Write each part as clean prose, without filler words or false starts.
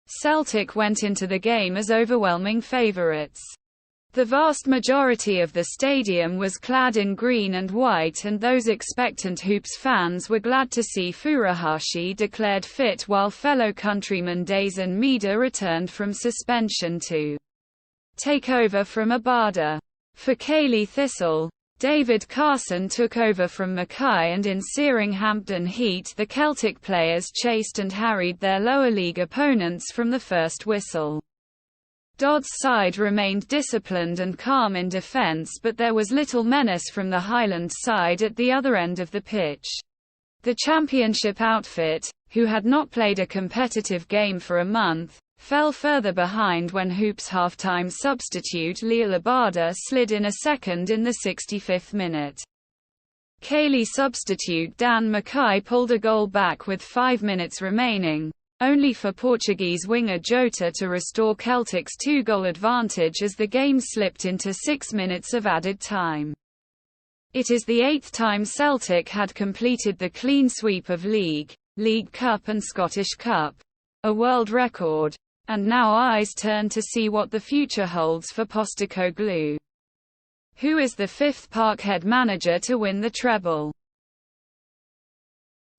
Celtic went into the game as overwhelming favourites. The vast majority of the stadium was clad in green and white, and those expectant Hoops fans were glad to see Furuhashi declared fit, while fellow countryman Daisen Maeda returned from suspension to take over from Abada. For Cayley Thistle, David Carson took over from Mackay, and in searing Hampden Heat the Celtic players chased and harried their lower league opponents from the first whistle. Dodd's side remained disciplined and calm in defence, but there was little menace from the Highland side at the other end of the pitch. The championship outfit, who had not played a competitive game for a month, fell further behind when Hoops half-time substitute Leo Abada slid in a second in the 65th minute. Cayley substitute Dan Mackay pulled a goal back with 5 minutes remaining, only for Portuguese winger Jota to restore Celtic's 2-goal advantage as the game slipped into 6 minutes of added time. It is the 8th time Celtic had completed the clean sweep of League Cup and Scottish Cup, a world record, and now eyes turn to see what the future holds for Postecoglou, who is the 5th Parkhead manager to win the treble.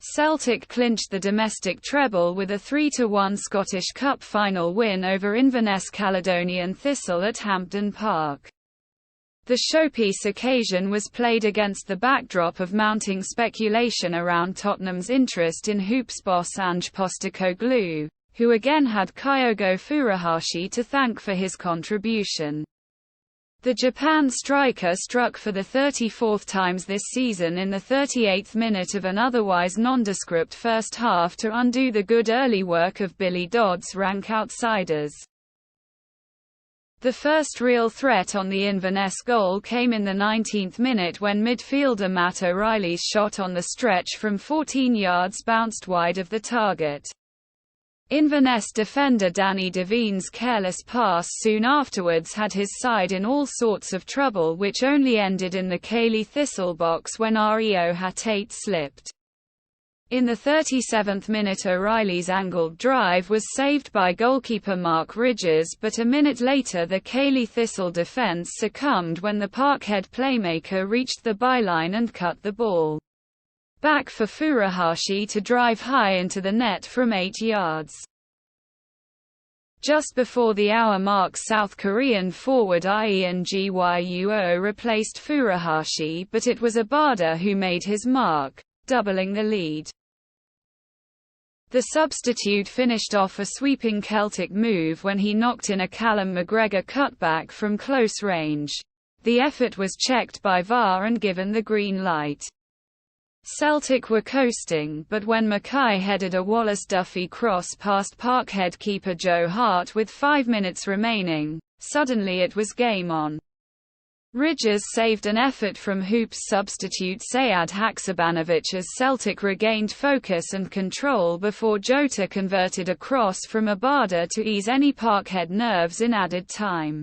Celtic clinched the domestic treble with a 3-1 Scottish Cup final win over Inverness Caledonian Thistle at Hampden Park. The showpiece occasion was played against the backdrop of mounting speculation around Tottenham's interest in Hoops boss Ange Postecoglou, who again had Kyogo Furuhashi to thank for his contribution. The Japan striker struck for the 34th time this season in the 38th minute of an otherwise nondescript first half to undo the good early work of Billy Dodd's rank outsiders. The first real threat on the Inverness goal came in the 19th minute when midfielder Matt O'Reilly's shot on the stretch from 14 yards bounced wide of the target. Inverness defender Danny Devine's careless pass soon afterwards had his side in all sorts of trouble, which only ended in the Cayley Thistle box when Reo Hatate slipped. In the 37th minute O'Reilly's angled drive was saved by goalkeeper Mark Ridges, but a minute later the Cayley Thistle defence succumbed when the Parkhead playmaker reached the byline and cut the ball back for Furuhashi to drive high into the net from 8 yards. Just before the hour mark, South Korean forward Ien Gyuo replaced Furuhashi, but it was Abada who made his mark, doubling the lead. The substitute finished off a sweeping Celtic move when he knocked in a Callum McGregor cutback from close range. The effort was checked by VAR and given the green light. Celtic were coasting, but when Mackay headed a Wallace Duffy cross past Parkhead keeper Joe Hart with 5 minutes remaining, suddenly it was game on. Ridges saved an effort from Hoops substitute Sead Haksabanovic as Celtic regained focus and control before Jota converted a cross from Abada to ease any Parkhead nerves in added time.